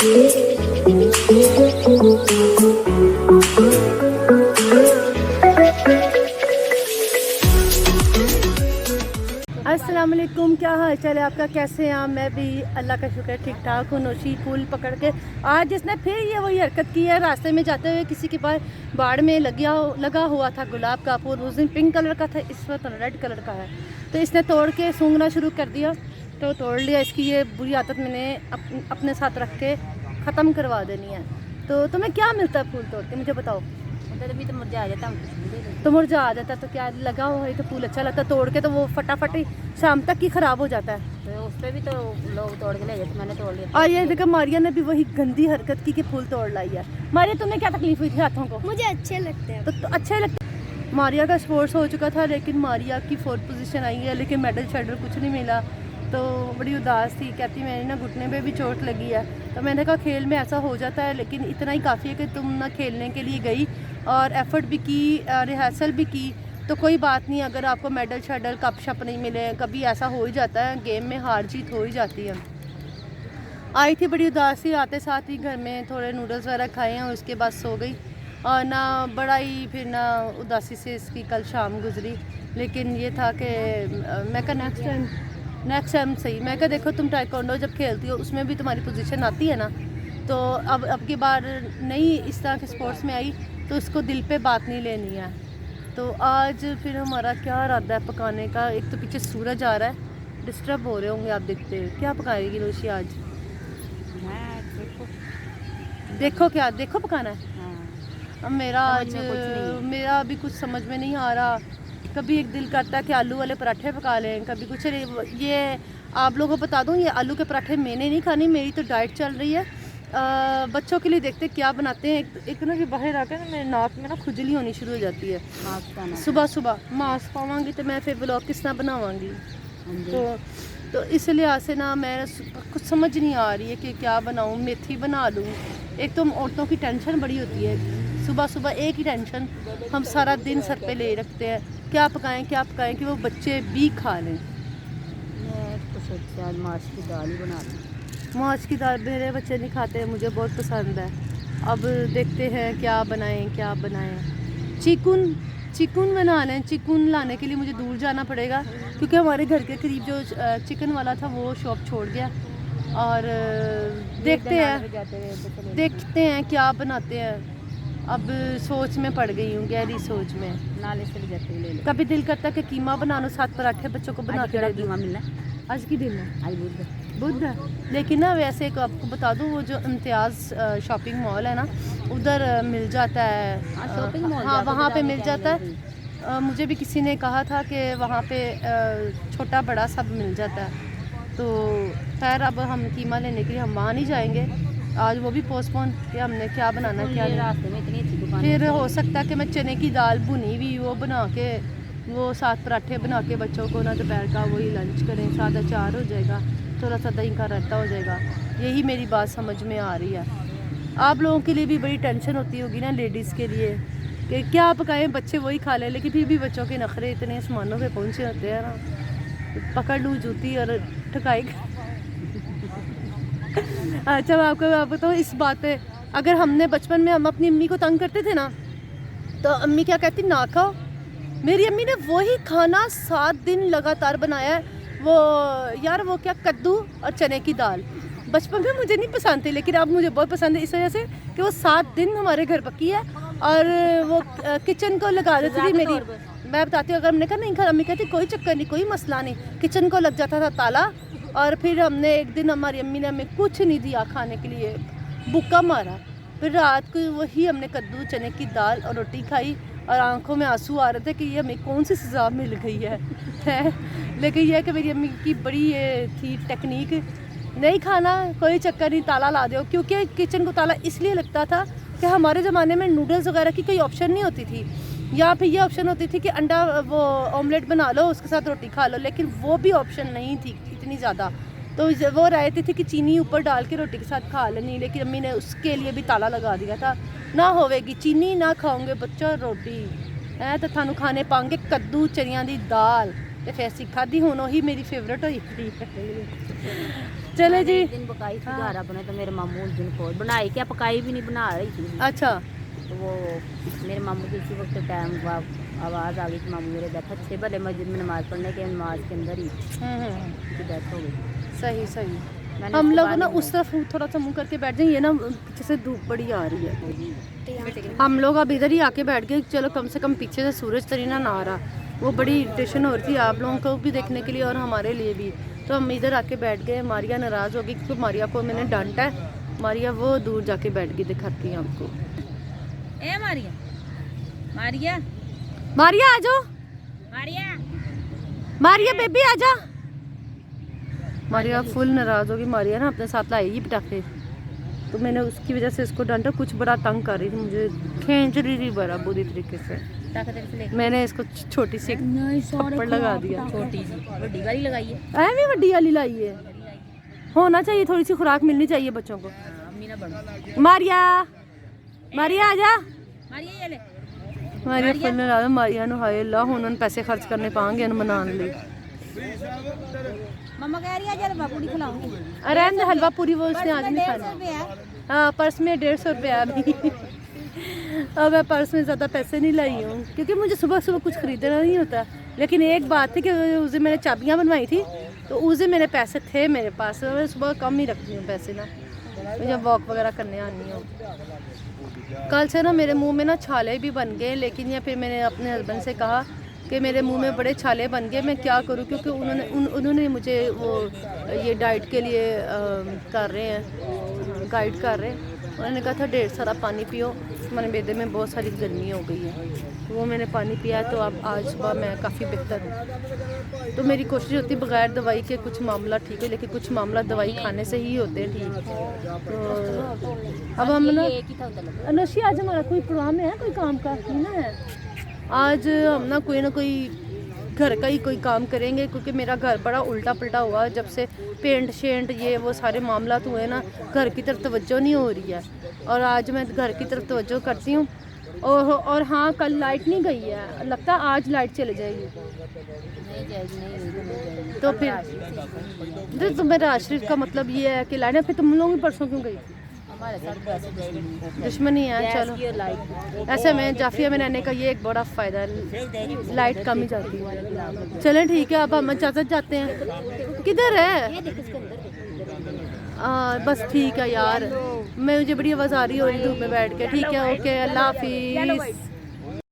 अस्सलाम वालेकुम, क्या हाल चाल है आपका? कैसे हैं आप? मैं भी अल्लाह का शुक्र ठीक ठाक हूँ। नौशी फूल पकड़ के आज जिसने फिर ये वही हरकत की है, रास्ते में जाते हुए किसी के पास बाड़ में लगा हुआ था गुलाब का फूल। उस दिन पिंक कलर का था, इस वक्त रेड कलर का है, तो इसने तोड़ के सूंघना शुरू कर दिया, तो तोड़ लिया। इसकी ये बुरी आदत मैंने अपने साथ रख के ख़त्म करवा देनी है। तो तुम्हें क्या मिलता है फूल तोड़ के, मुझे बताओ। भी तो मुरझा जाता तो मुरझा आ जाता, तो क्या लगा हुआ है तो फूल अच्छा लगता, तोड़ के तो वो फटाफट ही शाम तक ही ख़राब हो जाता है। तो उस पर भी तो लोग तोड़ के ले जाते, मैंने तोड़ लिया। और ये देखो, मारिया ने भी वही गंदी हरकत की कि फूल तोड़ लाई है। मारिया, तुम्हें क्या तकलीफ हुई थी हाथों को? मुझे अच्छे लगते हैं। तो अच्छे लगते। मारिया का स्पोर्ट्स हो चुका था, लेकिन मारिया की 4th पोजीशन आई है, लेकिन मेडल शेडल कुछ नहीं मिला, तो बड़ी उदास थी। कहती मेरी ना घुटने पे भी चोट लगी है। तो मैंने कहा खेल में ऐसा हो जाता है, लेकिन इतना ही काफ़ी है कि तुम ना खेलने के लिए गई और एफ़र्ट भी की, रिहर्सल भी की, तो कोई बात नहीं। अगर आपको मेडल शेडल कप शप नहीं मिले, कभी ऐसा हो ही जाता है, गेम में हार जीत हो ही जाती है। आई थी बड़ी उदासी, आते साथ ही घर में थोड़े नूडल्स वगैरह खाए हैं, उसके बाद सो गई। और ना बड़ा ही फिर ना उदासी से इसकी कल शाम गुजरी। लेकिन ये था कि मैं कहा नेक्स्ट टाइम सही। मैं कहा देखो, तुम टाइकोंडो जब खेलती हो उसमें भी तुम्हारी पोजीशन आती है ना, तो अब की बार नहीं इस तरह के स्पोर्ट्स में आई तो उसको दिल पे बात नहीं लेनी है। तो आज फिर हमारा क्या इरादा है पकाने का? एक तो पीछे सूरज आ रहा है, डिस्टर्ब हो रहे होंगे आप देखते हो। क्या पकाएगी रोशी आज? देखो क्या देखो पकाना है? अब मेरा अभी कुछ समझ में नहीं आ रहा। कभी एक दिल करता है कि आलू वाले पराठे पका लें, कभी कुछ। ये आप लोगों को बता दूं, ये आलू के पराठे मैंने नहीं खाने, मेरी तो डाइट चल रही है। बच्चों के लिए देखते क्या बनाते हैं। एक ना कि बाहर आकर ना मेरे नाक में ना खुजली होनी शुरू हो जाती है सुबह सुबह। मास्क पावांगी तो मैं फिर ब्लॉग किस तरह बनावांगी? तो इस लिहाज से ना मैं कुछ समझ नहीं आ रही है कि क्या बनाऊँ। मेथी बना लूँ। एक तो औरतों की टेंशन बड़ी होती है, सुबह सुबह एक ही टेंशन हम सारा दिन सर पे ले रखते हैं, क्या पकाएं कि वो बच्चे भी खा लें। मैं तो सोचा आज माछ की दाल ही बना लूँ। माछ की दाल मेरे बच्चे नहीं खाते, मुझे बहुत पसंद है। अब देखते हैं क्या बनाएं। चिकन बना लें। चिकन लाने के लिए मुझे दूर जाना पड़ेगा, क्योंकि हमारे घर के करीब जो चिकन वाला था वो शॉप छोड़ गया। और देखते हैं क्या बनाते हैं। अब सोच में पड़ गई हूँ, गहरी सोच में। नाले से भी जाते ले लो। कभी दिल करता है कि कीमा बना लो, 7 पराठे बच्चों को बना के दे दूँ। कीमा मिलना आज की दिन है, आज बुध है। लेकिन ना वैसे एक आपको बता दूँ, वो जो इम्तियाज़ शॉपिंग मॉल है ना, उधर मिल जाता है। शॉपिंग मॉल, हाँ वहाँ पे मिल जाता है। मुझे भी किसी ने कहा था कि वहाँ पे छोटा बड़ा सब मिल जाता है। तो खैर अब हम कीमा लेने के लिए हम वहाँ नहीं जाएंगे आज, वो भी पोस्टपोन कि हमने क्या बनाना क्या नहीं। रास्ते में इतनी अच्छी दुकान। फिर हो सकता है कि मैं चने की दाल भुनी हुई वो बना के, वो 7 पराठे बना के बच्चों को ना दोपहर का वही लंच करें, सादा अचार हो जाएगा, थोड़ा सा दही का रायता हो जाएगा। यही मेरी बात समझ में आ रही है। आप लोगों के लिए भी बड़ी टेंशन होती होगी ना, लेडीज़ के लिए, कि क्या पकाएं बच्चे वही खा लें। लेकिन फिर भी बच्चों के नखरे इतने सामानों पे पहुँचे होते हैं ना, पकड़ लूँ जूती और ठुकाई। अच्छा मैं आपको बताऊँ इस बात पे, अगर हमने बचपन में हम अपनी अम्मी को तंग करते थे ना, तो अम्मी क्या कहती, ना खाओ। मेरी अम्मी ने वही खाना 7 दिन लगातार बनाया है। वो यार वो क्या, कद्दू और चने की दाल बचपन में मुझे नहीं पसंद थी, लेकिन अब मुझे बहुत पसंद है, इस वजह से कि वो 7 दिन हमारे घर पकी है। और वो किचन को लगा देती थी मेरी। मैं बताती हूँ, अगर हमने कहा नहीं खा, अम्मी कहती कोई चक्कर नहीं, कोई मसला नहीं। किचन को लग जाता था ताला। और फिर हमने एक दिन, हमारी अम्मी ने हमें कुछ नहीं दिया खाने के लिए, भूखा मारा। फिर रात को वही हमने कद्दू चने की दाल और रोटी खाई, और आंखों में आंसू आ रहे थे कि ये हमें कौन सी सज़ा मिल गई है। लेकिन यह है कि मेरी अम्मी की बड़ी ये थी टेक्निक, नहीं खाना कोई चक्कर नहीं, ताला ला दो। क्योंकि किचन को ताला इसलिए लगता था कि हमारे ज़माने में नूडल्स वगैरह की कोई ऑप्शन नहीं होती थी, या फिर ये ऑप्शन होती थी कि अंडा वो ऑमलेट बना लो, उसके साथ रोटी खा लो, लेकिन वो भी ऑप्शन नहीं थी इतनी ज़्यादा। तो वो रहती थी कि चीनी ऊपर डाल के रोटी के साथ खा लेनी, लेकिन अम्मी ने उसके लिए भी ताला लगा दिया था, ना होवेगी चीनी, ना खाओगे बच्चों रोटी है, तो थानू खाने पाएंगे कद्दू चनिया दी दाल। तो फिर सीखा दी, हुण ही मेरी फेवरेट हुई। चले जी। एक दिन पकाई थी घर अपने, तो मेरे मामू उस दिन को बनाई, क्या पकाई भी नहीं, बना रही थी। अच्छा। तो वो मेरे मामू की इसी वक्त टाइम आवाज़ आ गई कि मामू मेरे डेथ अच्छे भले मस्जिद में नमाज़ पढ़ने के, नमाज के अंदर ही उनकी डेथ हो गई। सही सही। मैंने हम उसके लोग बाद ना नहीं उस तरफ थोड़ा सा मुंह करके बैठ जाएं, ये ना पीछे से धूप बड़ी आ रही है। हम लोग अब इधर ही आके बैठ गए, चलो कम से कम पीछे से सूरज तरीना ना आ रहा, वो बड़ी इरिटेशन हो रही थी आप लोगों को भी देखने के लिए और हमारे लिए भी। तो हम इधर आके बैठ गए। मारिया नाराज़ हो गई क्योंकि मारिया को मैंने डांटा है। मारिया वो दूर जाके बैठ गई, दिखाती है आपको। ए मारिया, मारिया, मारिया आ जाओ, मारिया, मारिया बेबी आ जा। मारिया फुल नाराज़ होगी। मारिया ना अपने साथ लाई पटाखे, तो मैंने उसकी वजह से इसको डांटा। कुछ बड़ा तंग कर रही थी, मुझे खींच रही थी बड़ा बुरी तरीके से। मैंने इसको छोटी सी थप्पड़ लगा दिया। छोटी सी बड़ी वाली लगाई है, ऐਵੇਂ ਵੱਡੀ वाली लाई है। होना चाहिए, थोड़ी सी खुराक मिलनी चाहिए बच्चों को। अम्मी ना बनो। मारिया, मारिया आ जा। मारिया ये ले। मारिया फुल नाराज़। मारिया नु हाय अल्लाह हुन उन पैसे खर्च करने पाएंगे इन मनाने लिए। मम्मा कह रही है जरा बाबू नहीं खिलाऊंगी। अरे हलवा पूरी वो उसने आज नहीं खाना। हाँ पर्स में 150 रुपया अभी। अब मैं पर्स में ज़्यादा पैसे नहीं लाई हूँ क्योंकि मुझे सुबह सुबह कुछ खरीदना नहीं होता। लेकिन एक बात थी कि उस दिन मैंने चाबियाँ बनवाई थी, तो उस दिन मेरे पैसे थे मेरे पास। मैं सुबह कम ही रखती हूँ पैसे ना, मैं जब वॉक वगैरह करने आनी हूँ। कल से ना मेरे मुंह में ना छाले भी बन गए, लेकिन ये फिर मैंने अपने हस्बैंड से कहा कि मेरे मुंह में बड़े छाले बन गए, मैं क्या करूं, क्योंकि उन्होंने मुझे वो ये डाइट के लिए कर रहे हैं, गाइड कर रहे हैं। उन्होंने कहा था 1.5 सारा पानी पियो। हमारे बेदे में बहुत सारी गर्मी हो गई है, तो वो मैंने पानी पिया है, तो अब आज सुबह मैं काफ़ी बेहतर हूँ। तो मेरी कोशिश होती है बगैर दवाई के कुछ मामला ठीक है, लेकिन कुछ मामला दवाई खाने से ही होते हैं ठीक। तो अब हम ना अनुषी आज हमारा कोई प्रोग्राम है, कोई काम का ना है आज। हम ना कोई घर का ही कोई काम करेंगे, क्योंकि मेरा घर बड़ा उल्टा पुल्टा हुआ जब से पेंट शेंट ये वो सारे मामला हुए ना, घर की तरफ तवज्जो नहीं हो रही है। और आज मैं घर की तरफ तवज्जो करती हूँ। और हाँ कल लाइट नहीं गई है, लगता है आज लाइट चले जाएगी। नहीं जाएगी, नहीं तो फिर तो मेरा आशरीफ का मतलब ये है कि लाइट, फिर तुम लोग परसों क्यों गई? हमारे साथ वैसे दुश्मनी है। चलो ऐसे में जाफिया में रहने का ये एक बड़ा फ़ायदा है, लाइट कम ही जाती है। चलें ठीक है, अब हम इजाज़त जाते हैं। किधर है? बस ठीक है यार, मैं मुझे बड़ी आवाज़ आ रही हो रही धूप में बैठ के। ठीक है, ओके, अल्लाह हाफिज़।